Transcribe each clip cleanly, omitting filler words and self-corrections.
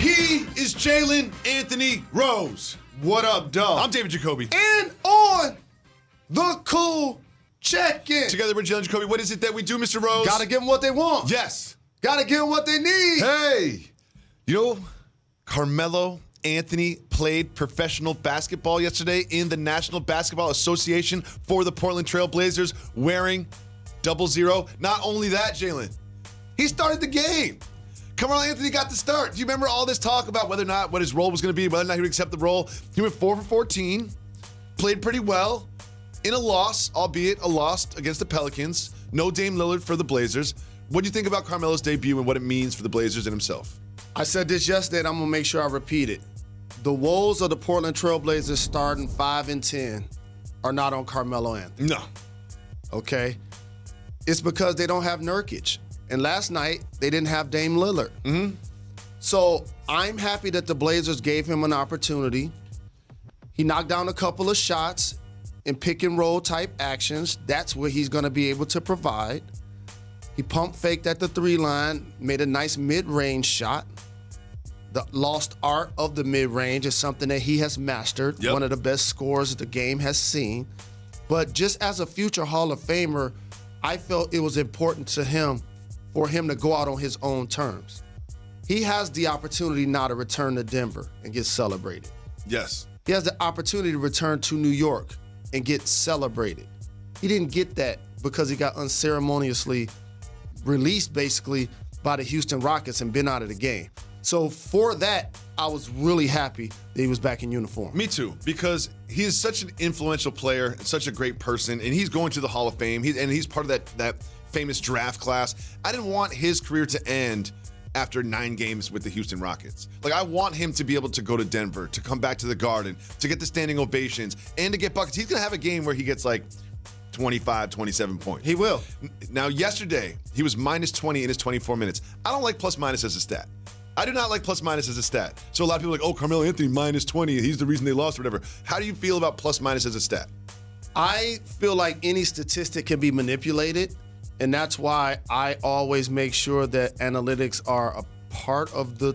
He is Jalen Anthony Rose. What up, dog? I'm David Jacoby. And on the cool check-in. Together with Jalen Jacoby, what is it that we do, Mr. Rose? Gotta give them what they want. Yes. Gotta give them what they need. Hey. You know, Carmelo Anthony played professional basketball yesterday in the National Basketball Association for the Portland Trail Blazers wearing 00. Not only that, Jalen, he started the game. Carmelo Anthony got the start. Do you remember all this talk about whether or not what his role was going to be, whether or not he would accept the role? He went 4 for 14, played pretty well in a loss, albeit a loss against the Pelicans. No Dame Lillard for the Blazers. What do you think about Carmelo's debut and what it means for the Blazers and himself? I said this yesterday, and I'm going to make sure I repeat it. The woes of the Portland Trail Blazers starting 5 and 10 are not on Carmelo Anthony. No. Okay? It's because they don't have Nurkic. And last night, they didn't have Dame Lillard. Mm-hmm. So I'm happy that the Blazers gave him an opportunity. He knocked down a couple of shots in pick and roll type actions. That's where he's going to be able to provide. He pump faked at the 3 line, made a nice mid-range shot. The lost art of the mid-range is something that he has mastered. Yep. One of the best scorers the game has seen. But just as a future Hall of Famer, I felt it was important to him for him to go out on his own terms. He has the opportunity now to return to Denver and get celebrated. Yes. He has the opportunity to return to New York and get celebrated. He didn't get that because he got unceremoniously released basically by the Houston Rockets and been out of the game. So for that, I was really happy that he was back in uniform. Me too, because he is such an influential player, such a great person, and he's going to the Hall of Fame, and he's part of that famous draft class. I didn't want his career to end after 9 games with the Houston Rockets. Like, I want him to be able to go to Denver, to come back to the Garden, to get the standing ovations, and to get buckets. He's going to have a game where he gets like 25, 27 points. He will. Now, yesterday, he was minus 20 in his 24 minutes. I don't like plus minus as a stat. I do not like plus minus as a stat. So a lot of people are like, oh, Carmelo Anthony minus 20, he's the reason they lost or whatever. How do you feel about plus minus as a stat? I feel like any statistic can be manipulated, and that's why I always make sure that analytics are a part of the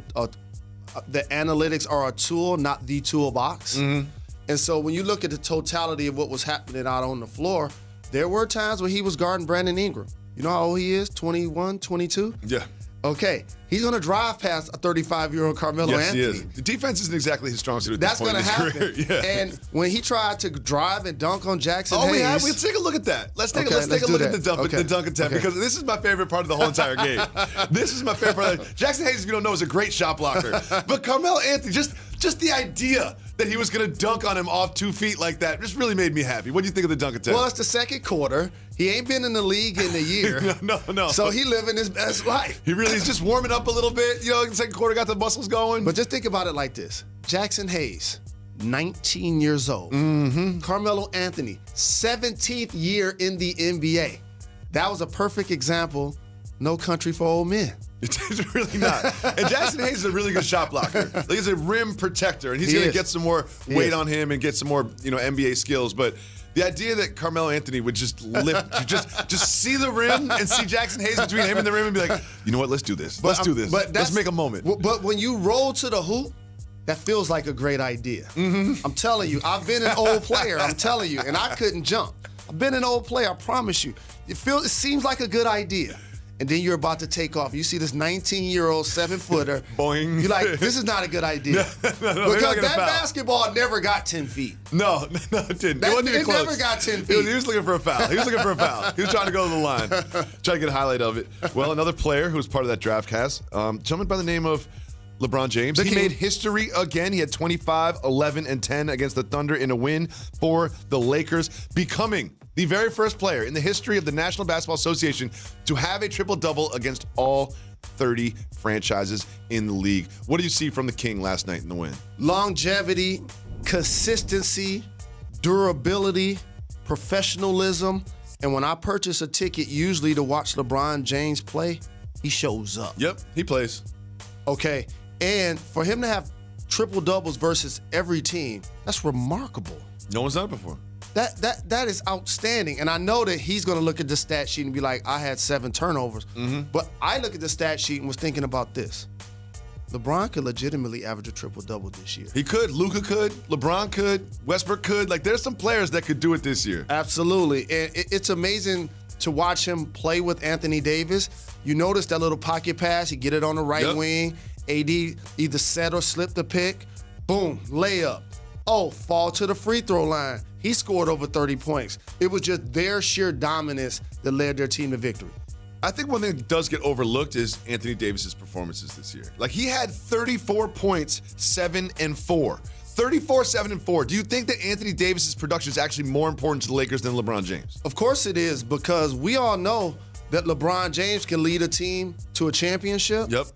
analytics are a tool, not the toolbox. Mm-hmm. And so when you look at the totality of what was happening out on the floor, there were times where he was guarding Brandon Ingram. You know how old he is? 21, 22? Yeah. Okay, he's going to drive past a 35-year-old Carmelo Anthony. Yes, he is. The defense isn't exactly his strong suit at That's this point going to in his happen. career. Yeah. And when he tried to drive and dunk on Jackson Oh, Hayes. let's take a look at that. Let's take Okay, a let's look do at the that. dunk attempt, because this is my favorite part of the whole entire game. This is my favorite part. Jackson Hayes, if you don't know, is a great shot blocker. But Carmelo Anthony, just the idea that he was going to dunk on him off 2 feet like that just really made me happy. What do you think of the dunk attempt? Well, it's the second quarter. He ain't been in the league in a year. No. So he living his best life. He really is just warming up a little bit. You know, in the second quarter, got the muscles going. But just think about it like this. Jackson Hayes, 19 years old. Mm-hmm. Carmelo Anthony, 17th year in the NBA. That was a perfect example. No country for old men. It's really not. And Jackson Hayes is a really good shot blocker. Like, he's a rim protector, and he's going to get some more weight on him and get some more, NBA skills. But the idea that Carmelo Anthony would just lift, just see the rim and see Jackson Hayes between him and the rim and be like, you know what, let's do this. Let's do this. Let's make a moment. But when you roll to the hoop, that feels like a great idea. Mm-hmm. I'm telling you, I've been an old player, I'm telling you, and I couldn't jump. I've been an old player, I promise you. It seems like a good idea. And then you're about to take off. You see this 19-year-old 7-footer. Boing. You're like, this is not a good idea. No, because that basketball never got 10 feet. No, it didn't. It wasn't even close. It never got 10 feet. He was looking for a foul. He was trying to go to the line. Trying to get a highlight of it. Well, another player who was part of that draft cast, gentleman by the name of LeBron James. He made history again. He had 25, 11, and 10 against the Thunder in a win for the Lakers, becoming the very first player in the history of the National Basketball Association to have a triple-double against all 30 franchises in the league. What do you see from the King last night in the win? Longevity, consistency, durability, professionalism. And when I purchase a ticket, usually to watch LeBron James play, he shows up. Yep, he plays. Okay, and for him to have triple-doubles versus every team, that's remarkable. No one's done it before. That is outstanding. And I know that he's going to look at the stat sheet and be like, I had 7 turnovers. Mm-hmm. But I look at the stat sheet and was thinking about this. LeBron could legitimately average a triple-double this year. He could. Luka could. LeBron could. Westbrook could. Like, there's some players that could do it this year. Absolutely. And it's amazing to watch him play with Anthony Davis. You notice that little pocket pass. He get it on the right wing. AD either set or slip the pick. Boom, layup. Oh, fall to the free throw line. He scored over 30 points. It was just their sheer dominance that led their team to victory. I think one thing that does get overlooked is Anthony Davis's performances this year. Like, he had 34 points, 7 and 4. 34, 7 and 4. Do you think that Anthony Davis's production is actually more important to the Lakers than LeBron James? Of course it is, because we all know that LeBron James can lead a team to a championship. Yep.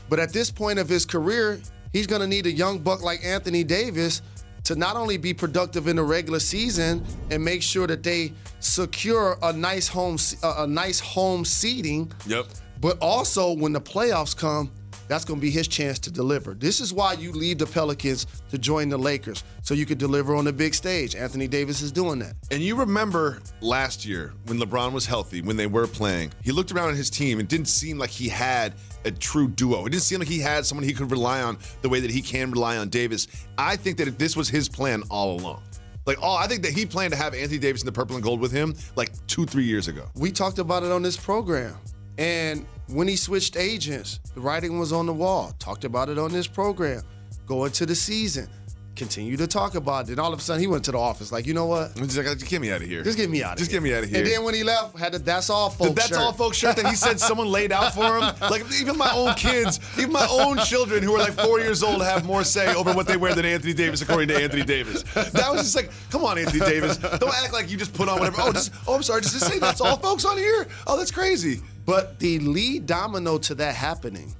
But at this point of his career, he's going to need a young buck like Anthony Davis to not only be productive in the regular season and make sure that they secure a nice home seeding. Yep. But also when the playoffs come, that's going to be his chance to deliver. This is why you leave the Pelicans to join the Lakers, so you could deliver on the big stage. Anthony Davis is doing that. And you remember last year when LeBron was healthy, when they were playing, he looked around at his team and didn't seem like he had a true duo. It didn't seem like he had someone he could rely on the way that he can rely on Davis. I think that this was his plan all along. I think that he planned to have Anthony Davis in the purple and gold with him like 2-3 years ago. We talked about it on this program. And when he switched agents, the writing was on the wall. Talked about it on this program. Going to the season, continue to talk about it. And all of a sudden, he went to the office like, you know what? He's like, just get me out of here. Just get me out of here. Just get me out of here. And then when he left, had the That's All Folks shirt. That's All Folks shirt that he said someone laid out for him. Like, even my own kids, even my own children who are like 4 years old have more say over what they wear than Anthony Davis, according to Anthony Davis. That was just like, come on, Anthony Davis. Don't act like you just put on whatever. I'm sorry, just say That's All Folks on here? Oh, that's crazy. But the lead domino to that happening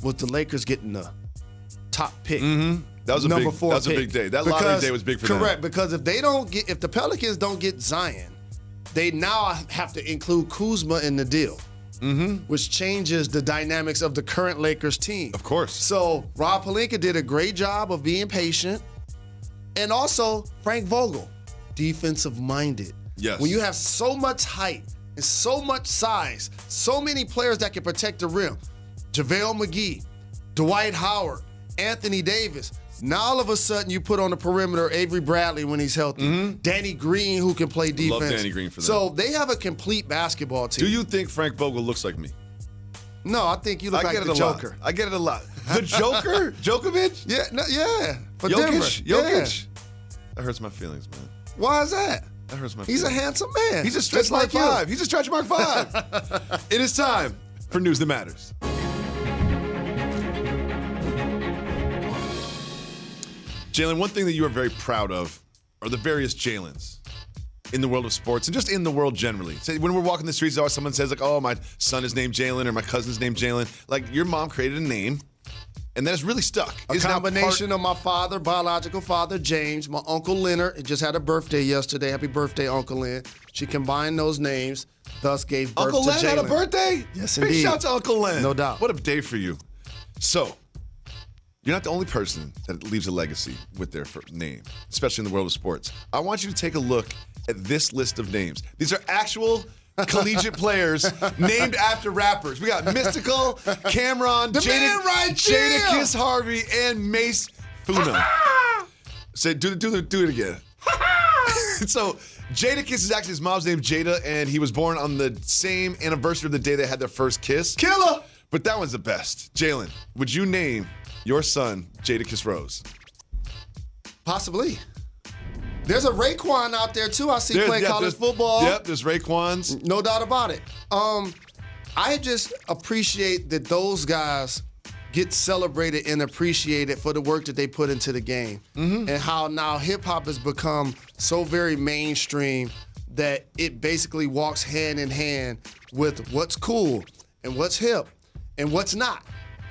was the Lakers getting the top pick. Mm-hmm. That was number 4 That was a big day. That lottery day was big for them. Correct, because if the Pelicans don't get Zion, they now have to include Kuzma in the deal, which changes the dynamics of the current Lakers team. Of course. So Rob Pelinka did a great job of being patient, and also Frank Vogel, defensive-minded. Yes. When you have so much height and so much size, so many players that can protect the rim, JaVale McGee, Dwight Howard, Anthony Davis. Now all of a sudden you put on the perimeter Avery Bradley when he's healthy, Danny Green who can play defense. Love Danny Green for that. So they have a complete basketball team. Do you think Frank Vogel looks like me? No, I think you look like the Joker. I get it a lot. The Joker? Djokovic? Yeah, for Jokic? Denver. Jokic? Yeah. That hurts my feelings, man. Why is that? That hurts my He's feelings. a handsome man. He's a stretch mark 5. He's a stretch mark 5. It is time for News That Matters. Jalen, one thing that you are very proud of are the various Jalens in the world of sports and just in the world generally. So when we're walking the streets, always someone says like, oh, my son is named Jalen or my cousin's named Jalen. Like, your mom created a name, and that has really stuck. A combination of my father, biological father, James, my Uncle Leonard, just had a birthday yesterday. Happy birthday, Uncle Len. She combined those names, thus gave birth Uncle to Len Jalen. had a birthday? Yes, Big indeed. shout to Uncle Len. No doubt. What a day for you. So, you're not the only person that leaves a legacy with their first name, especially in the world of sports. I want you to take a look at this list of names. These are actual collegiate players named after rappers. We got Mystical, Cameron, Jadakiss Harvey, and Mace Funa. So do it again. So Jadakiss is actually his mom's name, Jada, and he was born on the same anniversary of the day they had their first kiss. Killer! But that one's the best. Jalen, would you name your son Jadakiss Rose? Possibly. There's a Raekwon out there too. I see playing college football. Yep, there's Raekwons. No doubt about it. I just appreciate that those guys get celebrated and appreciated for the work that they put into the game. And how now hip hop has become so very mainstream that it basically walks hand in hand with what's cool and what's hip and what's not.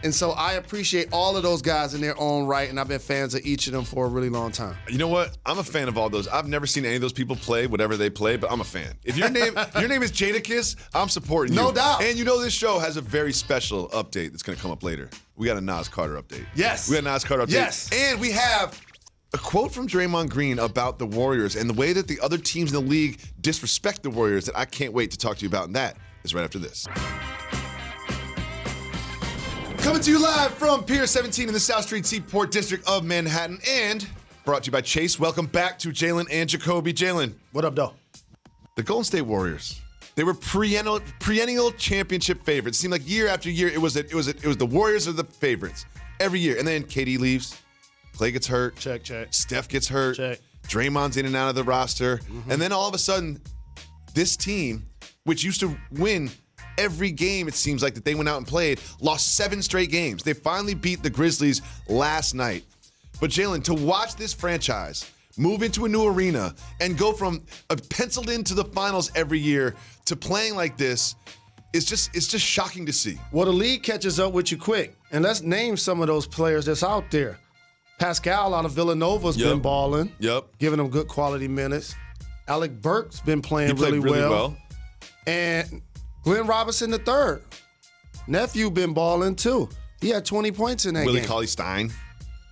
And so I appreciate all of those guys in their own right, and I've been fans of each of them for a really long time. You know what? I'm a fan of all those. I've never seen any of those people play whatever they play, but I'm a fan. If your name is Jadakiss, I'm supporting you. No doubt. And you know this show has a very special update that's going to come up later. We got a Nas Carter update. Yes. We got a Nas Carter update. Yes. And we have a quote from Draymond Green about the Warriors and the way that the other teams in the league disrespect the Warriors that I can't wait to talk to you about, and that is right after this. Coming to you live from Pier 17 in the South Street Seaport District of Manhattan, and brought to you by Chase. Welcome back to Jalen and Jacoby. Jalen. What up, though? The Golden State Warriors. They were perennial championship favorites. It seemed like year after year, it was the Warriors are the favorites every year. And then KD leaves, Clay gets hurt, Check. Steph gets hurt, Check. Draymond's in and out of the roster, and then all of a sudden, this team, which used to win every game, it seems like that they went out and played, lost 7 straight games. They finally beat the Grizzlies last night. But Jalen, to watch this franchise move into a new arena and go from penciled into the finals every year to playing like this, it's just shocking to see. Well, the league catches up with you quick. And let's name some of those players that's out there. Pascal out of Villanova's been balling. Giving them good quality minutes. Alec Burks been playing really well. And Glenn Robinson III, nephew, been balling too. He had 20 points in that game. Willie Cauley-Stein.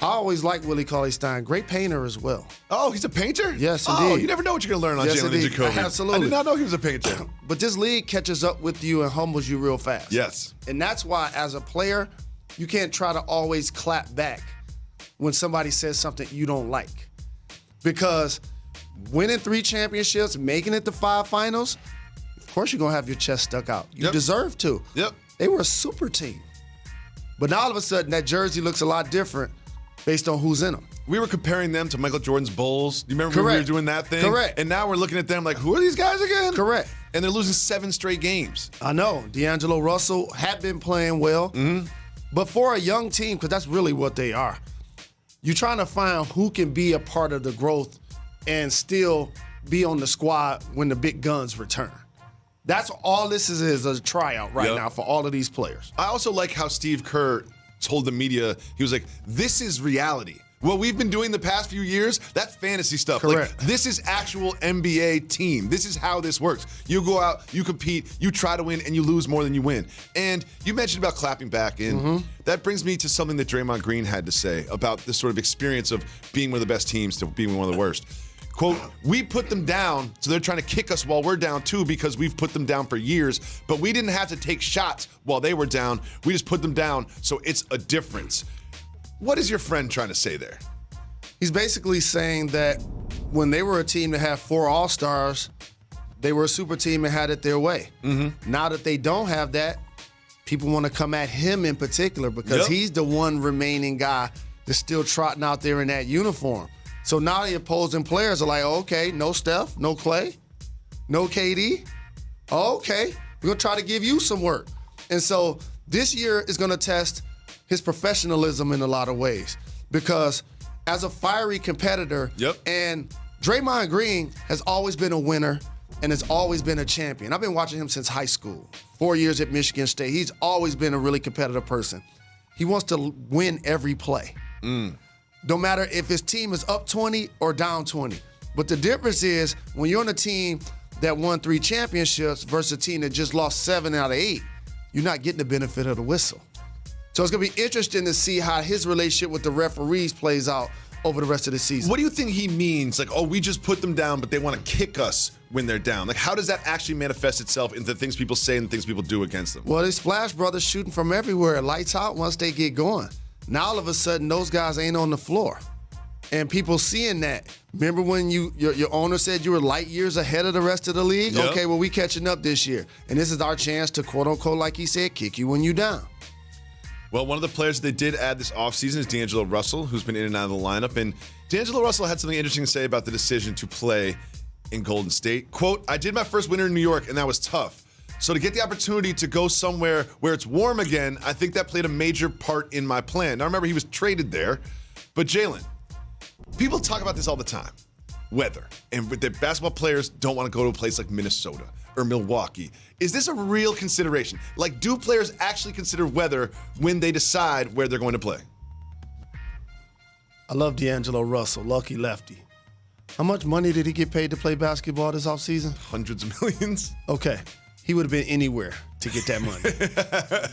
I always liked Willie Cauley-Stein. Great painter as well. Oh, he's a painter? Yes, indeed. indeed. You never know what you're going to learn on Yes, Jalen and indeed. Jacoby. Absolutely. I did not know he was a painter. But this league catches up with you and humbles you real fast. Yes. And that's why, as a player, you can't try to always clap back when somebody says something you don't like. Because winning 3 championships, making it to 5 finals, of course you're going to have your chest stuck out. You deserve to. They were a super team. But now all of a sudden, that jersey looks a lot different based on who's in them. We were comparing them to Michael Jordan's Bulls. You remember when we were doing that thing? Correct. And now we're looking at them like, who are these guys again? Correct. And they're losing 7 straight games. I know. D'Angelo Russell had been playing well. But for a young team, because that's really what they are, you're trying to find who can be a part of the growth and still be on the squad when the big guns return. That's all this is a tryout right now for all of these players. I also like how Steve Kerr told the media, he was like, this is reality. What we've been doing the past few years, that's fantasy stuff. Correct. Like, this is actual NBA team. This is how this works. You go out, you compete, you try to win, and you lose more than you win. And you mentioned about clapping back, and that brings me to something that Draymond Green had to say about this sort of experience of being one of the best teams to being one of the worst. Quote, we put them down, so they're trying to kick us while we're down too because we've put them down for years, but we didn't have to take shots while they were down. We just put them down, so it's a difference. What is your friend trying to say there? He's basically saying that when they were a team that had 4 All-Stars, they were a super team and had it their way. Now that they don't have that, people want to come at him in particular because he's the one remaining guy that's still trotting out there in that uniform. So now the opposing players are like, okay, no Steph, no Clay, no KD. Okay, we're going to try to give you some work. And so this year is going to test his professionalism in a lot of ways because as a fiery competitor, and Draymond Green has always been a winner and has always been a champion. I've been watching him since high school, 4 years at Michigan State. He's always been a really competitive person. He wants to win every play. No matter if his team is up 20 or down 20. But the difference is when you're on a team that won 3 championships versus a team that just lost 7 out of 8, you're not getting the benefit of the whistle. So it's going to be interesting to see how his relationship with the referees plays out over the rest of the season. What do you think he means? Like, oh, we just put them down, but they want to kick us when they're down. Like, how does that actually manifest itself into things people say and things people do against them? Well, they Splash Brothers shooting from everywhere. Lights out once they get going. Now all of a sudden, those guys ain't on the floor. And people seeing that. Remember when your owner said you were light years ahead of the rest of the league? Okay, well, we catching up this year. And this is our chance to, quote unquote, like he said, kick you when you down. Well, one of the players that they did add this offseason is D'Angelo Russell, who's been in and out of the lineup. And D'Angelo Russell had something interesting to say about the decision to play in Golden State. Quote, I did my first winter in New York, and that was tough. So to get the opportunity to go somewhere where it's warm again, I think that played a major part in my plan. Now, remember, he was traded there. But Jalen, people talk about this all the time. Weather. And the basketball players don't want to go to a place like Minnesota or Milwaukee. Is this a real consideration? Like, do players actually consider weather when they decide where they're going to play? I love D'Angelo Russell, lucky lefty. How much money did he get paid to play basketball this offseason? Hundreds of millions. Okay. He would have been anywhere to get that money.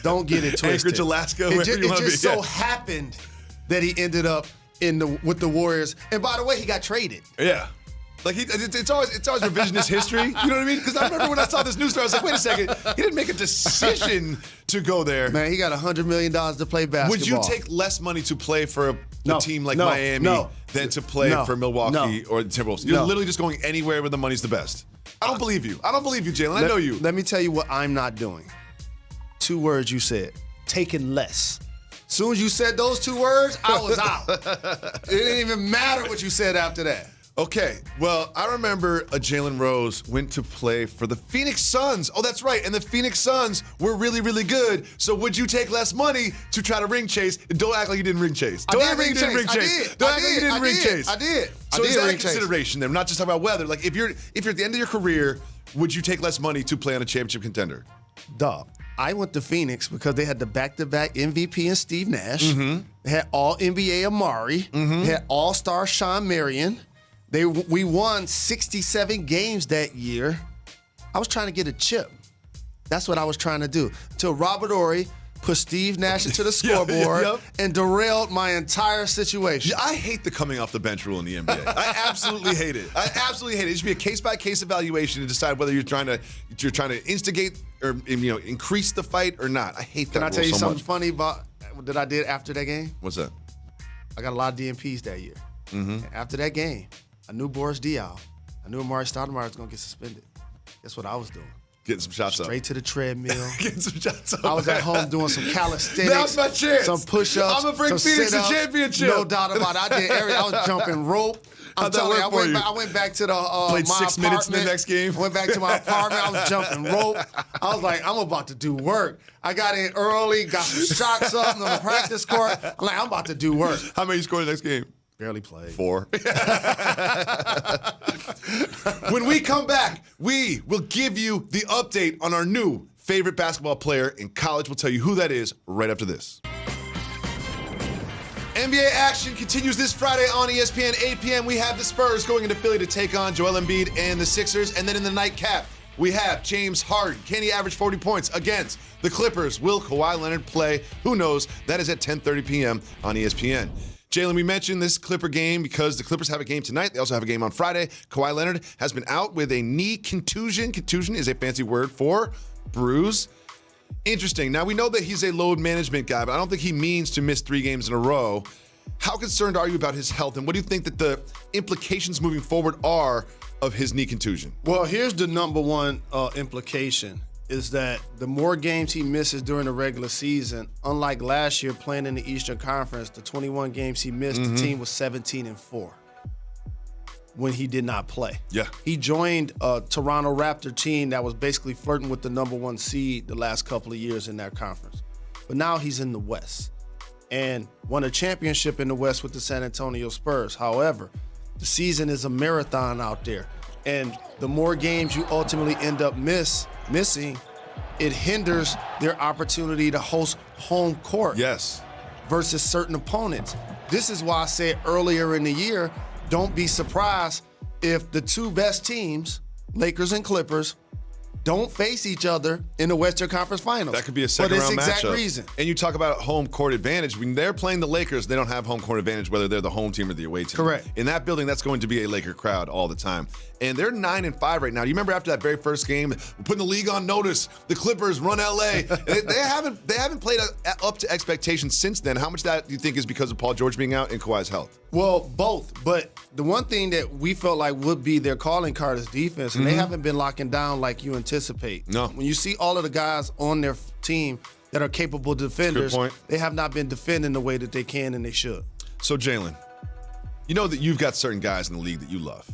Don't get it twisted. Anchorage, Alaska, wherever you want to be. It just so happened that he ended up with the Warriors. And by the way, he got traded. Yeah. Like it's always revisionist history. You know what I mean? Because I remember when I saw this news story, I was like, wait a second, he didn't make a decision to go there. Man, he got $100 million to play basketball. Would you take less money to play for a team like Miami than to play for Milwaukee or the Timberwolves? You're literally just going anywhere where the money's the best. I don't believe you. I don't believe you, Jalen. I know you. Let me tell you what I'm not doing. 2 words you said. Taking less. Soon as you said those 2 words, I was out. It didn't even matter what you said after that. Okay, well, I remember a Jalen Rose went to play for the Phoenix Suns. Oh, that's right, and the Phoenix Suns were really, really good. So would you take less money to try to ring chase? Don't act like you didn't ring chase. Don't act like you didn't ring chase. Don't act like you didn't ring chase. I did. So is that a consideration then? We're not just talking about weather. Like if you're at the end of your career, would you take less money to play on a championship contender? Dog. I went to Phoenix because they had the back-to-back MVP and Steve Nash. They had all-NBA Amari. They had all-star Sean Marion. We won 67 games that year. I was trying to get a chip. That's what I was trying to do. Till Robert Horry put Steve Nash into the scoreboard and derailed my entire situation. Yeah, I hate the coming off the bench rule in the NBA. I absolutely hate it. I absolutely hate it. It should be a case-by-case evaluation to decide whether you're trying to instigate or increase the fight or not. I hate that. Can I tell you so something much. funny about that I did after that game? What's that? I got a lot of DMPs that year. And after that game, I knew Boris Diaw. I knew Amari Stoudemire was going to get suspended. Guess what I was doing? Getting some shots up. Straight to the treadmill. Getting some shots up. I was at home doing some calisthenics. Now's my chance. Some push-ups. I'm going to bring some Phoenix sit-ups. a championship. No doubt about it. I did everything. I was jumping rope. How'd that work for you? I went back to the Played my 6 minutes in the apartment. next game. Went back to my apartment. I was jumping rope. I was like, I'm about to do work. I got in early, got some shots up on the practice court. I'm like, I'm about to do work. How many you scored in the next game? Barely played. 4. When we come back, we will give you the update on our new favorite basketball player in college. We'll tell you who that is right after this. NBA action continues this Friday on ESPN, 8 p.m. We have the Spurs going into Philly to take on Joel Embiid and the Sixers. And then in the nightcap, we have James Harden. Can he average 40 points against the Clippers? Will Kawhi Leonard play? Who knows? That is at 10:30 p.m. on ESPN. Jalen, we mentioned this Clipper game because the Clippers have a game tonight. They also have a game on Friday. Kawhi Leonard has been out with a knee contusion. Contusion is a fancy word for bruise. Interesting. Now, we know that he's a load management guy, but I don't think he means to miss 3 games in a row. How concerned are you about his health, and what do you think that the implications moving forward are of his knee contusion? Well, here's the number one implication, is that the more games he misses during the regular season, unlike last year playing in the Eastern Conference, the 21 games he missed, the team was 17-4 when he did not play. Yeah. He joined a Toronto Raptor team that was basically flirting with the number 1 seed the last couple of years in that conference. But now he's in the West and won a championship in the West with the San Antonio Spurs. However, the season is a marathon out there. And the more games you ultimately end up missing, it hinders their opportunity to host home court versus certain opponents. This is why I said earlier in the year, don't be surprised if the 2 best teams, Lakers and Clippers, don't face each other in the Western Conference Finals. That could be a second-round matchup. For this exact reason. And you talk about home court advantage. When they're playing the Lakers, they don't have home court advantage, whether they're the home team or the away team. Correct. In that building, that's going to be a Laker crowd all the time. And they're 9-5 right now. Do you remember after that very first game, we're putting the league on notice, the Clippers run LA. they haven't played up to expectations since then. How much of that do you think is because of Paul George being out and Kawhi's health? Well, both. But the one thing that we felt like would be their calling card is defense, and they haven't been locking down like you anticipate. No. When you see all of the guys on their team that are capable defenders, they have not been defending the way that they can and they should. So, Jalen, you know that you've got certain guys in the league that you love.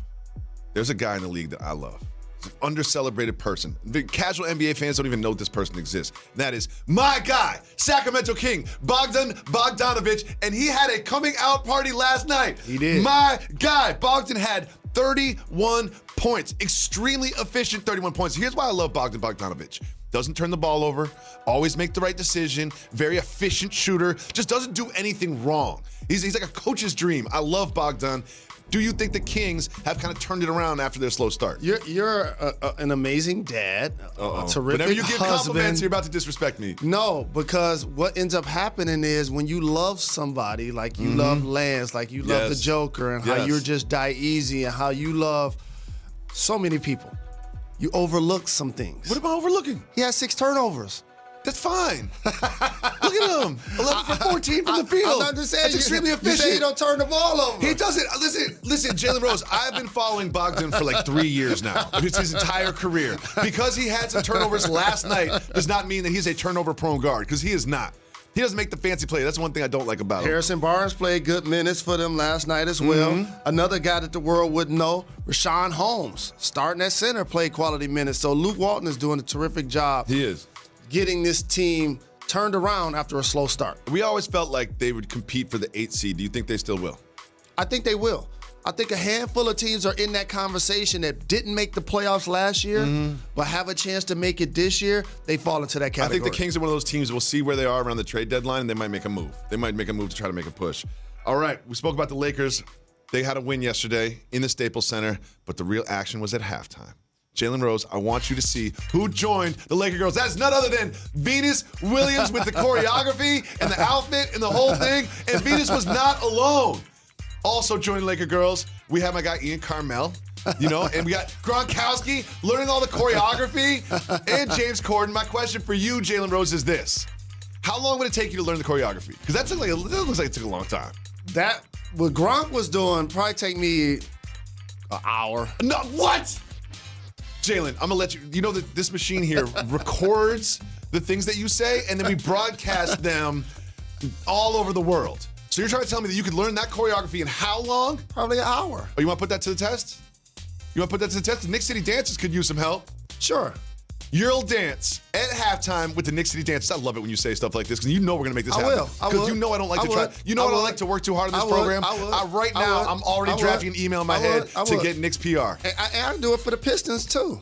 There's a guy in the league that I love. He's an under-celebrated person. The casual NBA fans don't even know this person exists. That is my guy, Sacramento King, Bogdan Bogdanović, and he had a coming-out party last night. He did. My guy, Bogdan, had 31 points. Extremely efficient 31 points. Here's why I love Bogdan Bogdanović. Doesn't turn the ball over, always make the right decision, very efficient shooter, just doesn't do anything wrong. He's like a coach's dream. I love Bogdan. Do you think the Kings have kind of turned it around after their slow start? You're an amazing dad, a terrific Whenever you give husband. compliments, you're about to disrespect me. No, because what ends up happening is when you love somebody, like you love Lance, like you love the Joker, and how you're just die easy, and how you love so many people, you overlook some things. What am I overlooking? He has 6 turnovers. That's fine. Look at him. 11 for 14 from the field. I'm just saying, That's extremely efficient. You say he don't turn the ball over. He doesn't. Listen, Jalen Rose, I've been following Bogdan for like 3 years now. It's his entire career. Because he had some turnovers last night does not mean that he's a turnover-prone guard, because he is not. He doesn't make the fancy play. That's one thing I don't like about him. Harrison Barnes played good minutes for them last night as well. Another guy that the world wouldn't know, Rashawn Holmes, starting at center, played quality minutes. So Luke Walton is doing a terrific job. He is. Getting this team turned around after a slow start. We always felt like they would compete for the 8th seed. Do you think they still will? I think they will. I think a handful of teams are in that conversation that didn't make the playoffs last year, but have a chance to make it this year. They fall into that category. I think the Kings are one of those teams. We'll see where they are around the trade deadline, and they might make a move. They might make a move to try to make a push. All right, we spoke about the Lakers. They had a win yesterday in the Staples Center, but the real action was at halftime. Jalen Rose, I want you to see who joined the Laker girls. That's none other than Venus Williams with the choreography and the outfit and the whole thing. And Venus was not alone. Also joining Laker girls, we have my guy Ian Carmel, and we got Gronkowski learning all the choreography, and James Corden. My question for you, Jalen Rose, is this. How long would it take you to learn the choreography? Because that looks like it took a long time. That, what Gronk was doing, probably take me an hour. No, what? Jalen, I'm gonna let you. You know that this machine here records the things that you say, and then we broadcast them all over the world. So you're trying to tell me that you could learn that choreography in how long? Probably an hour. Oh, you want to put that to the test? You want to put that to the test? The Knick City Dancers could use some help. Sure. You'll dance at halftime with the Knick City Dancers. I love it when you say stuff like this, because you know we're gonna make this happen. I will. Because you know I don't like to try. You know I don't like to work too hard on this program. Right now, I'm already drafting an email in my head to get Knicks PR. And I do it for the Pistons too.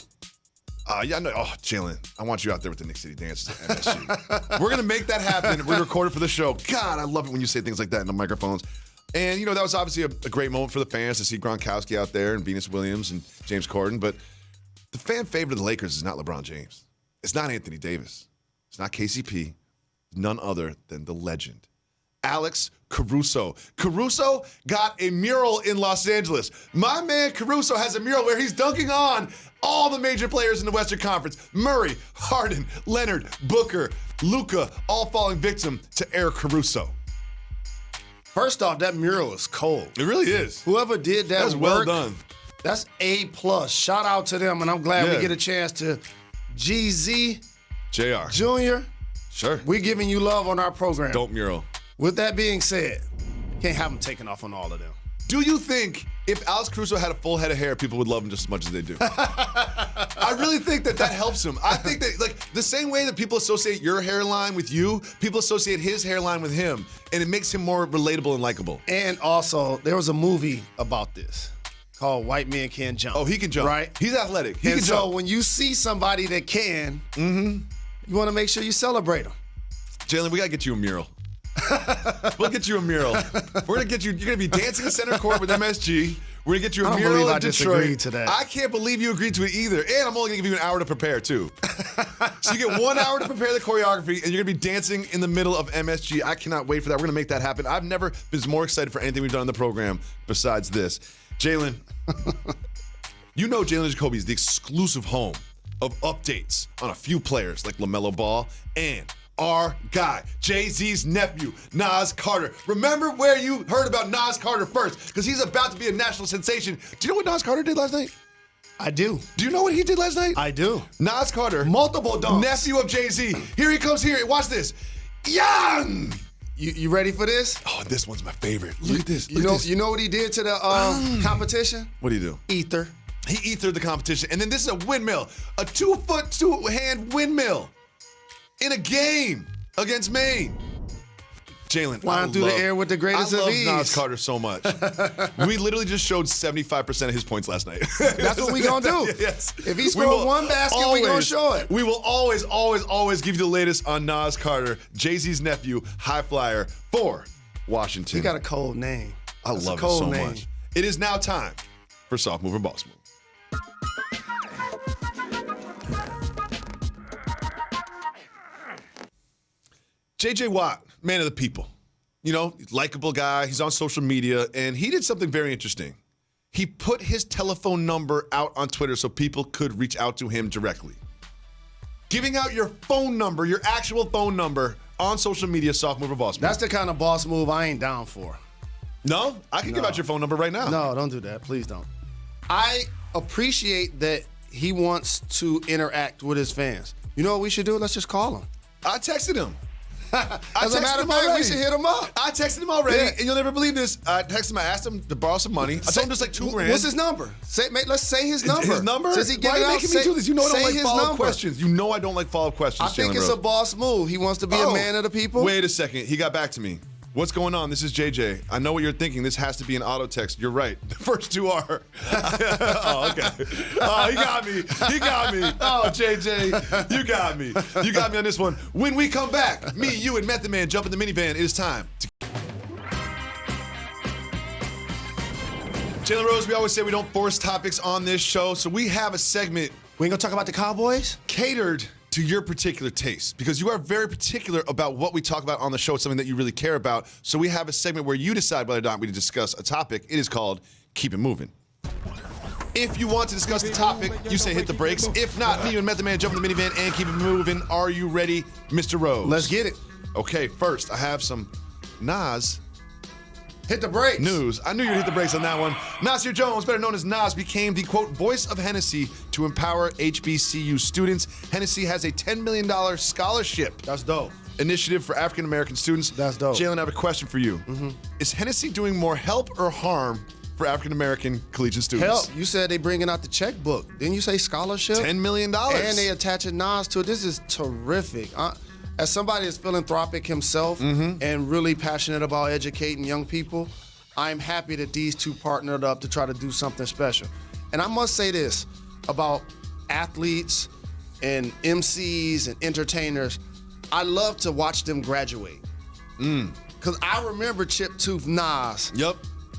Yeah, no. Oh, Jalen, I want you out there with the Knick City Dancers at MSG. We're going to make that happen. We record it for the show. God, I love it when you say things like that in the microphones. And, that was obviously a great moment for the fans to see Gronkowski out there and Venus Williams and James Corden. But the fan favorite of the Lakers is not LeBron James. It's not Anthony Davis. It's not KCP. None other than the legend, Alex Caruso. Caruso got a mural in Los Angeles. My man Caruso has a mural where he's dunking on all the major players in the Western Conference. Murray, Harden, Leonard, Booker, Luka, all falling victim to Eric Caruso. First off, that mural is cold. It really is. Whoever did that was work, well done. That's A+. Shout out to them, and I'm glad we get a chance to GZ JR. Jr. Sure. We're giving you love on our program. Dope mural. With that being said, can't have them taken off on all of them. Do you think if Alex Caruso had a full head of hair, people would love him just as much as they do? I really think that helps him. I think that, like, the same way that people associate your hairline with you, people associate his hairline with him, and it makes him more relatable and likable. And also, there was a movie about this called White Men Can't Jump. Oh, he can jump. Right? He's athletic. He and can so jump. when you see somebody that can, you want to make sure you celebrate them. Jalen, we got to get you a mural. We'll get you a mural. We're going to get you, you're going to be dancing in center court with MSG. We're going to get you a mural in Detroit. To that. I can't believe you agreed to it either. And I'm only going to give you an hour to prepare, too. So you get 1 hour to prepare the choreography, and you're going to be dancing in the middle of MSG. I cannot wait for that. We're going to make that happen. I've never been more excited for anything we've done in the program besides this. Jalen, you know Jalen Jacoby is the exclusive home of updates on a few players like LaMelo Ball and our guy, Jay-Z's nephew, Nas Carter. Remember where you heard about Nas Carter first, because he's about to be a national sensation. Do you know what Nas Carter did last night? I do. Do you know what he did last night? I do. Nas Carter, multiple dunks. Nephew of Jay-Z. Here he comes here. Watch this. Young! You ready for this? Oh, this one's my favorite. Look at this. You know what he did to the competition? What did he do? Ether. He ethered the competition. And then this is a windmill. A 2-foot, 2-hand windmill in a game against Maine. Jalen, flying through the air with the greatest of ease. I love Nas Carter so much. We literally just showed 75% of his points last night. That's what we gonna do. Yes. If he scored one basket, we gonna show it. We will always, always, always give you the latest on Nas Carter, Jay-Z's nephew, high flyer for Washington. He got a cold name. I love it so much. It is now time for Soft Move or Boss Move. J.J. Watt, man of the people. You know, likable guy. He's on social media, and he did something very interesting. He put his telephone number out on Twitter so people could reach out to him directly. Giving out your phone number, your actual phone number, on social media, Soft Move or Boss Move. That's the kind of boss move I ain't down for. No? I can give out your phone number right now. No, don't do that. Please don't. I appreciate that he wants to interact with his fans. You know what we should do? Let's just call him. I texted him. As a matter of fact, we should hit him up. I texted him already, Yeah. and you'll never believe this. I texted him. I asked him to borrow some money. I told him just like $2,000. What's his number? Let's say his number. His number? Says he Why get are it you out? making me do this? You know I don't say like his follow-up number. questions. You know I don't like follow-up questions, I think Jalen it's Rose. a boss move. He wants to be a man of the people. Wait a second. He got back to me. What's going on? This is JJ. I know what you're thinking. This has to be an auto text. You're right. The first two are. Oh, okay. Oh, he got me. He got me. Oh, JJ, you got me. You got me on this one. When we come back, me, you, and Method Man jump in the minivan. It is time to. Jalen Rose, we always say we don't force topics on this show, so we have a segment We ain't gonna talk about the Cowboys? catered to your particular taste, because you are very particular about what we talk about on the show. It's something that you really care about. So we have a segment where you decide whether or not we discuss a topic. It is called Keep It Moving. If you want to discuss the topic, you say hit the brakes. If not, me and Method Man jump in the minivan and keep it moving. Are you ready, Mr. Rose? Let's get it. Okay, first, I have some Nas Hit the brakes. news. I knew you'd hit the brakes on that one. Nasir Jones, better known as Nas, became the, quote, voice of Hennessy to empower HBCU students. Hennessy has a $10 million scholarship That's dope. initiative for African-American students. That's dope. Jalen, I have a question for you. Is Hennessy doing more help or harm for African-American collegiate students? Help. You said they bringing out the checkbook. Didn't you say scholarship? $10 million. And they attaching Nas to it. This is terrific. As somebody that's philanthropic himself and really passionate about educating young people, I'm happy that these two partnered up to try to do something special. And I must say this about athletes and MCs and entertainers. I love to watch them graduate. Because I remember Chip Tooth Nas Yep.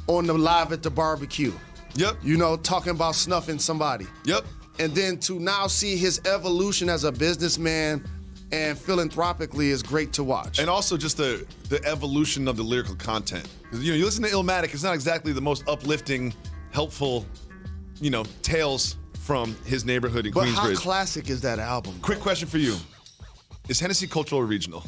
on the Live at the Barbecue. Yep. You know, talking about snuffing somebody. Yep. And then to now see his evolution as a businessman and philanthropically is great to watch. And also just the evolution of the lyrical content. 'Cause, you know, you listen to Illmatic, it's not exactly the most uplifting, helpful, you know, tales from his neighborhood in But how Queensbridge. classic is that album? Quick question for you. Is Hennessy cultural or regional?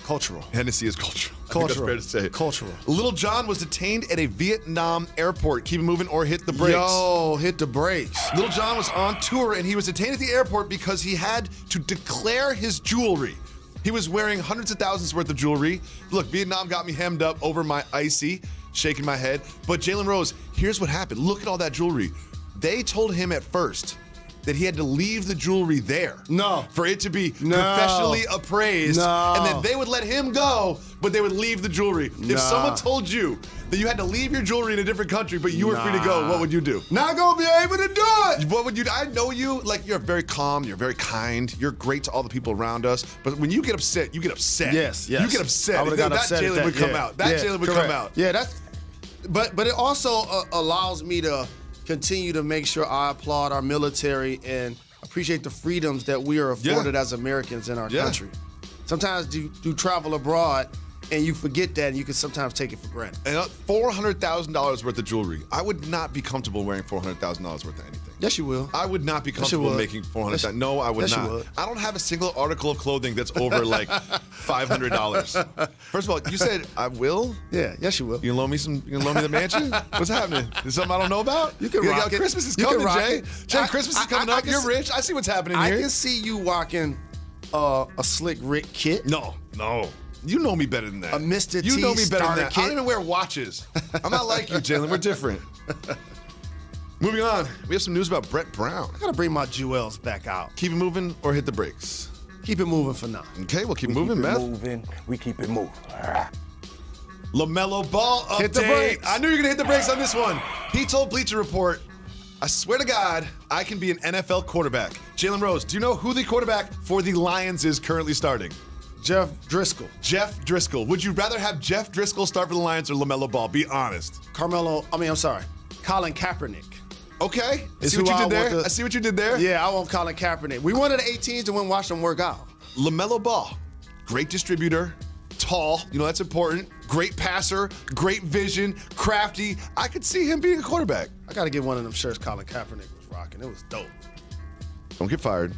Cultural. Hennessy is cultural. I think Cultural. that's fair to say. Cultural. Little John was detained at a Vietnam airport. Keep it moving or hit the brakes. Yo, hit the brakes. Little John was on tour and he was detained at the airport because he had to declare his jewelry. He was wearing hundreds of thousands worth of jewelry. Look, Vietnam got me hemmed up over my icy, shaking my head. But Jalen Rose, here's what happened. Look at all that jewelry. They told him at first that he had to leave the jewelry there. No. For it to be No. professionally appraised. No. And then they would let him go, but they would leave the jewelry. Nah. If someone told you that you had to leave your jewelry in a different country, but you were free to go, what would you do? Not gonna be able to do it. What would you do? I know you, like, you're very calm, you're very kind, you're great to all the people around us, but when you get upset, you get upset. Yes. You get upset. I would've got that upset at Jalen that, would come yeah. out. That Yeah, Jalen would correct. come out. Yeah, that's. But it also allows me to continue to make sure I applaud our military and appreciate the freedoms that we are afforded as Americans in our Yeah. country. Sometimes you travel abroad and you forget that, and you can sometimes take it for granted. And $400,000 worth of jewelry. I would not be comfortable wearing $400,000 worth of anything. Yes, you will. I would not be Yes, you comfortable would. making $400,000. No, I would Yes, you not. would. I don't have a single article of clothing that's over like $500. First of all, you said I will. Yeah, yes, you will. You can loan me some. You can loan me the mansion. What's happening? Is something I don't know about? You can rock it. Christmas is You can coming, rock Jay. it. Jay, Christmas is coming I up. can You're see- rich. I see what's happening I here. can see you rocking a Slick Rick kit. No. You know me better than that. A Mr. You T know me better than starter that. I kit. don't even wear watches. I'm not like you, Jalen. We're different. Moving on, we have some news about Brett Brown. I gotta bring my jewels back out. Keep it moving or hit the brakes. Keep it moving for now. Okay, we'll keep moving, Meth. We keep it moving. LaMelo Ball update. Hit the brakes. I knew you were gonna hit the brakes on this one. He told Bleacher Report, I swear to God, I can be an NFL quarterback. Jalen Rose, do you know who the quarterback for the Lions is currently starting? Jeff Driscoll. Jeff Driscoll. Would you rather have Jeff Driscoll start for the Lions or LaMelo Ball? Be honest. Colin Kaepernick. Okay. Is See what who you did I want there? to- I see what you did there. Yeah, I want Colin Kaepernick. We wanted the 18s to watch them work out. LaMelo Ball, great distributor, tall, that's important. Great passer, great vision, crafty. I could see him being a quarterback. I got to get one of them shirts Colin Kaepernick was rocking. It was dope. Don't get fired.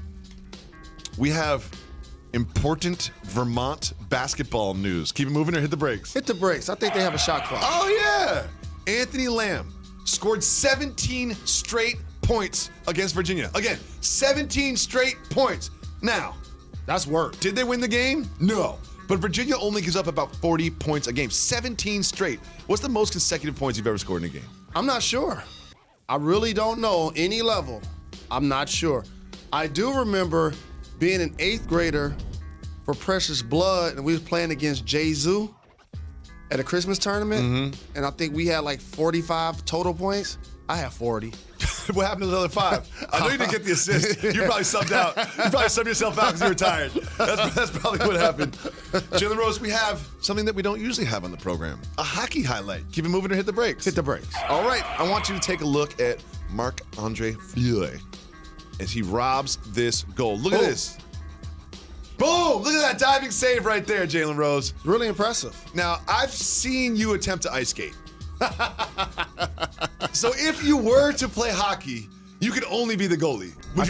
We have important Vermont basketball news. Keep it moving or hit the brakes. Hit the brakes. I think they have a shot clock. Oh, yeah. Anthony Lamb scored 17 straight points against Virginia. Again, 17 straight points. Now, That's work. did they win the game? No. But Virginia only gives up about 40 points a game. 17 straight. What's the most consecutive points you've ever scored in a game? I'm not sure. I really don't know any level. I'm not sure. I do remember being an 8th grader for Precious Blood, and we was playing against Jay-Zoo at a Christmas tournament, and I think we had like 45 total points. I had 40. What happened to the other 5? I know you didn't get the assist. You probably subbed out. You probably subbed yourself out because you were tired. That's probably what happened. Jalen Rose, we have something that we don't usually have on the program. A hockey highlight. Keep it moving or hit the brakes. Hit the brakes. All right. I want you to take a look at Marc-Andre Fleury as he robs this goal. Look at this. Boom! Look at that diving save right there, Jalen Rose. Really impressive. Now, I've seen you attempt to ice skate. So if you were to play hockey, you could only be the goalie. Would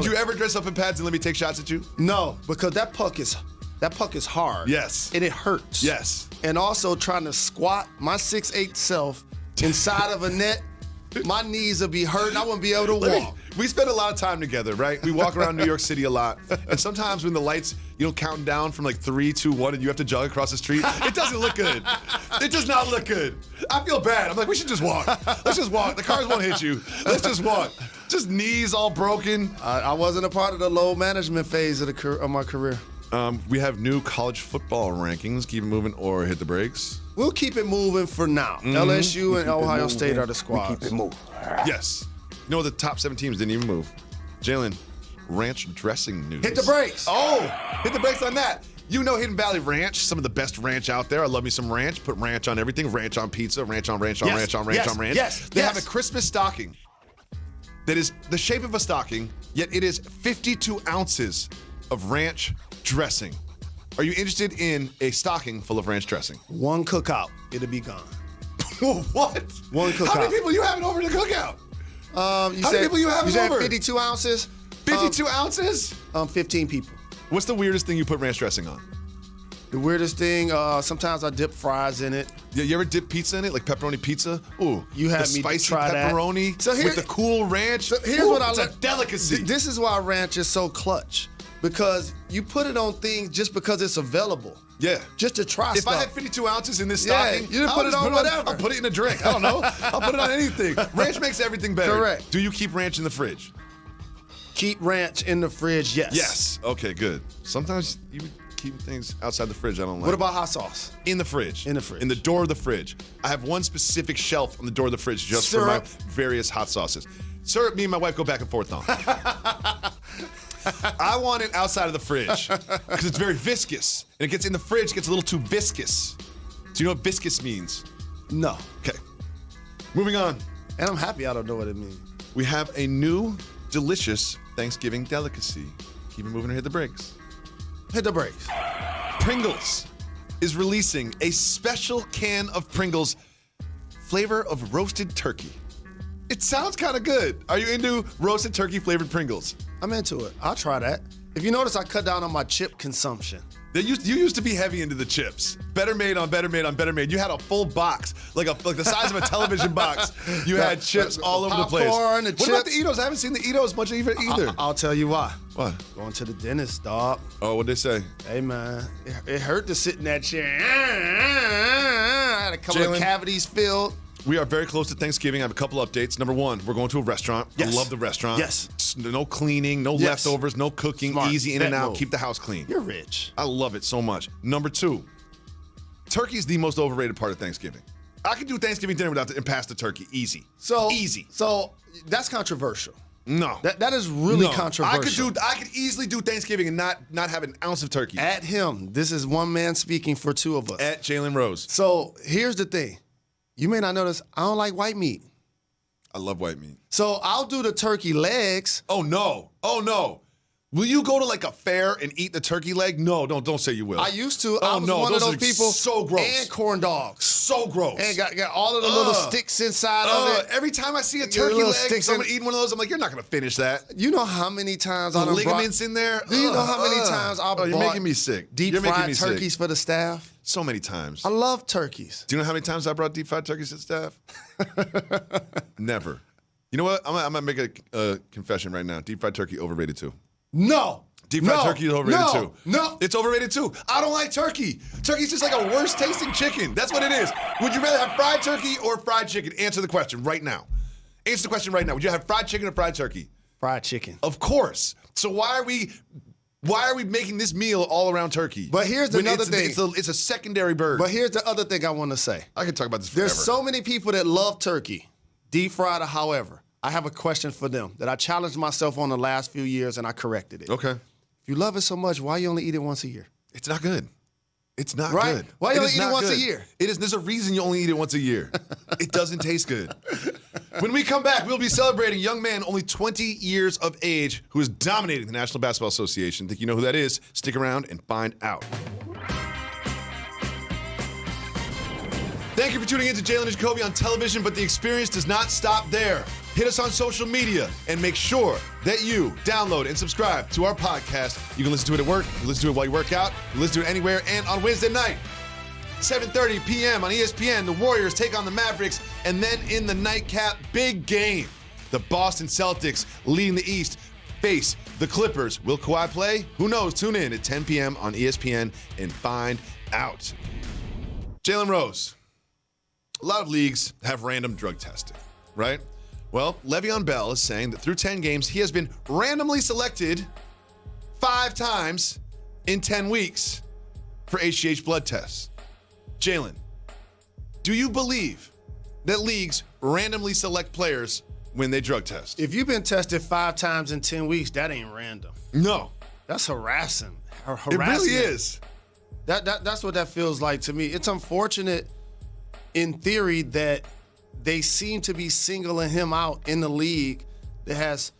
you ever dress up in pads and let me take shots at you? No, because that puck is hard. Yes. And it hurts. Yes. And also trying to squat my 6'8" self inside of a net, my knees would be hurting. I wouldn't be able to walk. We spend a lot of time together, right? We walk around New York City a lot. And sometimes when the lights, counting down from like 3, 2, 1, and you have to jog across the street, it doesn't look good. It does not look good. I feel bad. I'm like, we should just walk. Let's just walk. The cars won't hit you. Let's just walk. Just knees all broken. I wasn't a part of the load management phase of my career. We have new college football rankings. Keep it moving or hit the brakes. We'll keep it moving for now. LSU and Ohio State are the squads. Keep it moving. Yes. The top 7 teams didn't even move. Jalen, ranch dressing news. Hit the brakes. Oh, hit the brakes on that. Hidden Valley Ranch, some of the best ranch out there. I love me some ranch. Put ranch on everything. Ranch on pizza. Ranch on ranch on Yes. ranch on ranch Yes. on ranch. Yes. They Yes. have a Christmas stocking that is the shape of a stocking, yet it is 52 ounces of ranch dressing. Are you interested in a stocking full of ranch dressing? One cookout, it'll be gone. What? One cookout. How many people you having over to the cookout? How many people you having said over? 52 ounces? 52 ounces? 15 people. What's the weirdest thing you put ranch dressing on? The weirdest thing, sometimes I dip fries in it. Yeah, you ever dip pizza in it, like pepperoni pizza? Ooh, You had the me spicy try that. pepperoni So here- with the cool ranch. So here's Ooh, what I it's a learned. delicacy. This is why ranch is so clutch. Because you put it on things just because it's available. Yeah. Just to try If stuff. I had 52 ounces in this Yeah, stocking, you just I'll put it just on whatever. I'll put it in a drink. I don't know. I'll put it on anything. Ranch makes everything better. Correct. Do you keep ranch in the fridge? Keep ranch in the fridge, yes. Yes. Okay, good. Sometimes you keep things outside the fridge I don't like. What about hot sauce? In the fridge. In the fridge. In the door of the fridge. I have one specific shelf on the door of the fridge just for my Syrup. various hot sauces. Syrup, me and my wife go back and forth on. I want it outside of the fridge because it's very viscous. And it gets in the fridge, it gets a little too viscous. Do you know what viscous means? No. Okay. Moving on. And I'm happy I don't know what it means. We have a new, delicious Thanksgiving delicacy. Keep it moving or hit the brakes. Hit the brakes. Pringles is releasing a special can of Pringles flavor of roasted turkey. It sounds kind of good. Are you into roasted turkey flavored Pringles? I'm into it. I'll try that. If you notice, I cut down on my chip consumption. You used to be heavy into the chips. Better made on better made on better made. You had a full box, like the size of a television box. You had chips all over the place. Popcorn, the What about the chips. Eatos? I haven't seen the Eatos much either. I'll tell you why. What? Going to the dentist, dog. Oh, what'd they say? Hey, man. It hurt to sit in that chair. I had a couple Jalen. of cavities filled. We are very close to Thanksgiving. I have a couple updates. Number one, we're going to a restaurant. Yes. I love the restaurant. Yes. No cleaning, no Yes. leftovers, no cooking, Smart. easy in and That out. move. Keep the house clean. You're rich. I love it so much. Number two, turkey is the most overrated part of Thanksgiving. I could do Thanksgiving dinner and pass the turkey. Easy. Easy. So that's controversial. No. That is really No. controversial. I could easily do Thanksgiving and not have an ounce of turkey. At him. This is one man speaking for two of us. At Jalen Rose. So here's the thing. You may not notice, I don't like white meat. I love white meat. So I'll do the turkey legs. Oh, no. Oh, no. Will you go to like a fair and eat the turkey leg? No, don't say you will. I used to. Oh, I was no, one of those those are people. so gross. And corn dogs. So gross. And got all of the little sticks inside of it. Every time I see a Get turkey little leg, sticks someone in- eating one of those, I'm like, you're not going to finish that. You know how many times The I done ligaments brought, in there. Do you know how many times I bought you're making me sick. deep You're making fried me turkeys sick. for the staff? So many times. I love turkeys. Do you know how many times I brought deep fried turkeys to staff? Never. You know what? I'm gonna make a confession right now. Deep fried turkey overrated too. No. Deep fried turkey is overrated too. No. It's overrated too. I don't like turkey. Turkey's just like a worse tasting chicken. That's what it is. Would you rather have fried turkey or fried chicken? Answer the question right now. Answer the question right now. Would you have fried chicken or fried turkey? Fried chicken. Of course. So why are we making this meal all around turkey? But here's When another thing. It's a secondary bird. But here's the other thing I want to say. I could talk about this forever. There's so many people that love turkey, deep fried or however. I have a question for them that I challenged myself on the last few years and I corrected it. Okay. If you love it so much, why you only eat it once a year? It's not good. It's not Right? good. Why you only is eat it not once a good. year? It is. There's a reason you only eat it once a year. It doesn't taste good. When we come back, we'll be celebrating a young man only 20 years of age who is dominating the National Basketball Association. Think you know who that is? Stick around and find out. Thank you for tuning in to Jalen Jacoby on television, but the experience does not stop there. Hit us on social media and make sure that you download and subscribe to our podcast. You can listen to it at work, you can listen to it while you work out, you can listen to it anywhere, and on Wednesday night, 7:30 p.m. on ESPN, the Warriors take on the Mavericks, and then in the nightcap, big game. The Boston Celtics, leading the East, face the Clippers. Will Kawhi play? Who knows? Tune in at 10 p.m. on ESPN and find out. Jalen Rose. A lot of leagues have random drug testing, right? Well, Le'Veon Bell is saying that through 10 games, he has been randomly selected 5 times in 10 weeks for HGH blood tests. Jalen, do you believe that leagues randomly select players when they drug test? If you've been tested 5 times in 10 weeks, that ain't random. No. That's harassing. It really is. That's what that feels like to me. It's unfortunate in theory that they seem to be singling him out in the league that has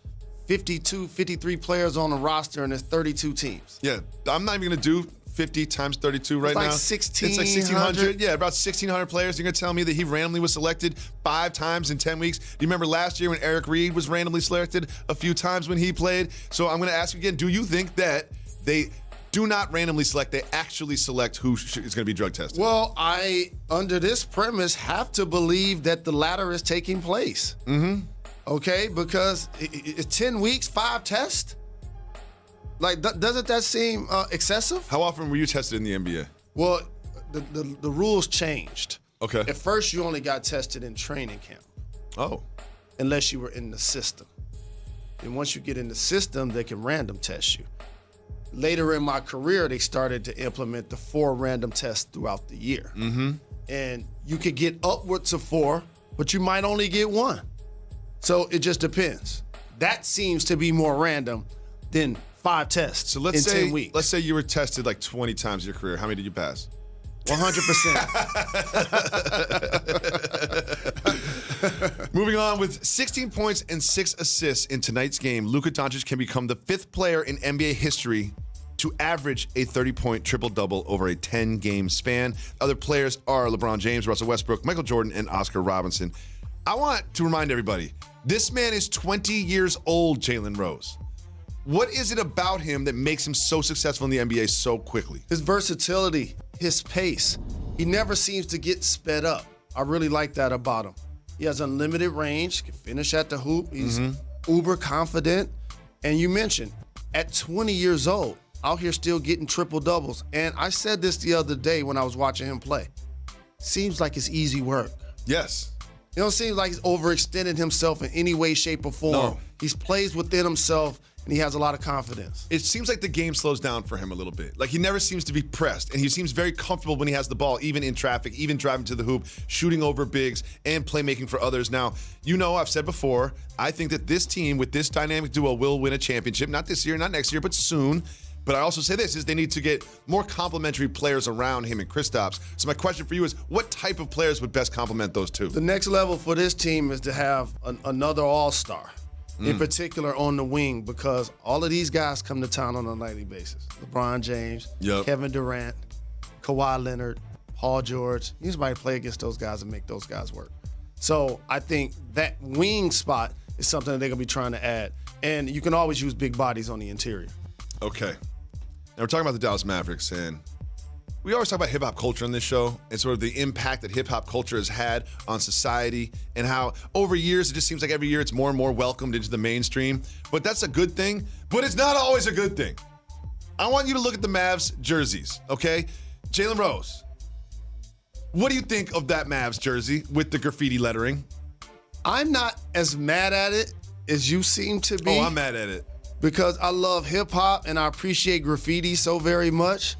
52, 53 players on the roster and there's 32 teams. Yeah, I'm not even going to do 50 times 32 right like now. 1,600. It's like 1,600. Yeah, about 1,600 players. You're going to tell me that he randomly was selected 5 times in 10 weeks? Do you remember last year when Eric Reed was randomly selected a few times when he played? So I'm going to ask you again, do you think that they do not randomly select, they actually select who is going to be drug tested? Well, I, under this premise, have to believe that the latter is taking place. Mm-hmm. Okay, because it's 10 weeks, 5 tests? Like, doesn't that seem excessive? How often were you tested in the NBA? Well, the rules changed. Okay. At first, you only got tested in training camp, Oh. unless you were in the system. And once you get in the system, they can random test you. Later in my career, they started to implement the 4 random tests throughout the year. Mm-hmm. And you could get upwards of 4, but you might only get 1. So it just depends. That seems to be more random than 5 tests So let's in say 10 weeks. let's say you were tested like 20 times in your career. How many did you pass? 100%. Moving on, with 16 points and 6 assists in tonight's game, Luka Doncic can become the 5th player in NBA history to average a 30-point triple-double over a 10-game span. Other players are LeBron James, Russell Westbrook, Michael Jordan, and Oscar Robinson. I want to remind everybody, this man is 20 years old, Jalen Rose. What is it about him that makes him so successful in the NBA so quickly? His versatility, his pace. He never seems to get sped up. I really like that about him. He has unlimited range, can finish at the hoop. He's uber confident. And you mentioned, at 20 years old, out here still getting triple doubles. And I said this the other day when I was watching him play. Seems like it's easy work. Yes. It don't seem like he's overextending himself in any way, shape, or form. No. He plays within himself, and he has a lot of confidence. It seems like the game slows down for him a little bit. Like, he never seems to be pressed, and he seems very comfortable when he has the ball, even in traffic, even driving to the hoop, shooting over bigs, and playmaking for others. Now, you know, I've said before, I think that this team with this dynamic duo will win a championship. Not this year, not next year, but soon. But I also say this, is they need to get more complementary players around him and Kristaps. So my question for you is, what type of players would best complement those two? The next level for this team is to have another all-star, in particular on the wing, because all of these guys come to town on a nightly basis. LeBron James, Kevin Durant, Kawhi Leonard, Paul George. You just might play against those guys and make those guys work. So I think that wing spot is something that they're going to be trying to add. And you can always use big bodies on the interior. Okay. Now we're talking about the Dallas Mavericks, and we always talk about hip-hop culture on this show and sort of the impact that hip-hop culture has had on society and how over years, it just seems like every year it's more and more welcomed into the mainstream. But that's a good thing, but it's not always a good thing. I want you to look at the Mavs jerseys, okay? Jalen Rose, what do you think of that Mavs jersey with the graffiti lettering? I'm not as mad at it as you seem to be. Oh, I'm mad at it. Because I love hip-hop and I appreciate graffiti so very much.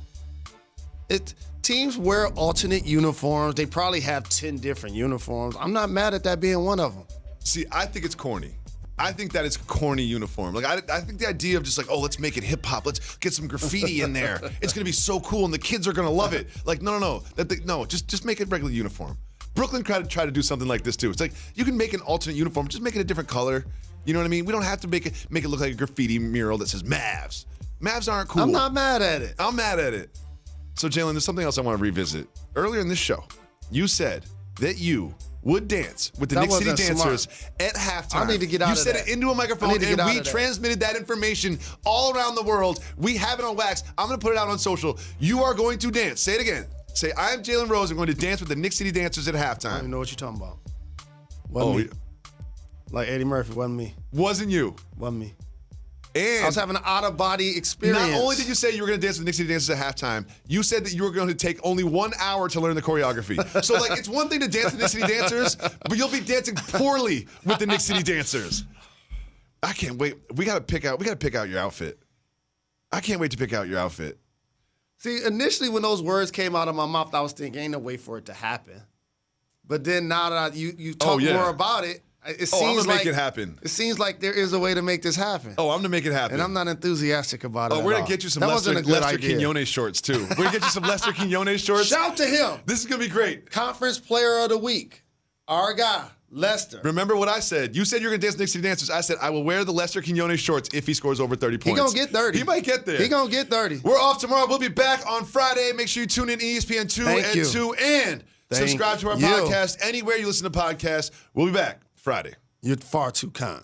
Teams wear alternate uniforms. They probably have 10 different uniforms. I'm not mad at that being one of them. See, I think it's corny. I think that is corny uniform. Like I think the idea of just like, oh, let's make it hip hop. Let's get some graffiti in there. It's gonna be so cool, and the kids are gonna love it. Like, no. Just make it regular uniform. Brooklyn tried to do something like this too. It's like you can make an alternate uniform, just make it a different color. You know what I mean? We don't have to make it look like a graffiti mural that says Mavs. Mavs aren't cool. I'm not mad at it. I'm mad at it. So, Jalen, there's something else I want to revisit. Earlier in this show, you said that you would dance with the Knick City Dancers at halftime. I need to get out of that. You said it into a microphone, and we transmitted that information all around the world. We have it on wax. I'm going to put it out on social. You are going to dance. Say it again. Say, I'm Jalen Rose. I'm going to dance with the Knick City Dancers at halftime. I don't even know what you're talking about. Wasn't me. Like Eddie Murphy, wasn't me. Wasn't you. Wasn't me. And I was having an out-of-body experience. Not only did you say you were going to dance with the Knick City Dancers at halftime, you said that you were going to take only 1 hour to learn the choreography. So, like, it's one thing to dance with the Knick City Dancers, but you'll be dancing poorly with the Knick City Dancers. I can't wait. We got to pick out your outfit. I can't wait to pick out your outfit. See, initially when those words came out of my mouth, I was thinking, ain't no way for it to happen. But then now that you talk more about it, it seems I'm gonna like make it happen. It seems like there is a way to make this happen. Oh, I'm gonna make it happen. And I'm not enthusiastic about it. Oh, we're gonna get you some Lester Quinones shorts too. We're gonna get you some Lester Quinones shorts. Shout to him. This is gonna be great. Conference Player of the Week, our guy Lester. Remember what I said? You said you're gonna dance with Knick City Dancers. I said I will wear the Lester Quinones shorts if he scores over 30 points. He gonna get 30. He might get there. He gonna get 30. We're off tomorrow. We'll be back on Friday. Make sure you tune in ESPN 2 and 2 and subscribe to our podcast anywhere you listen to podcasts. We'll be back Friday. You're far too kind.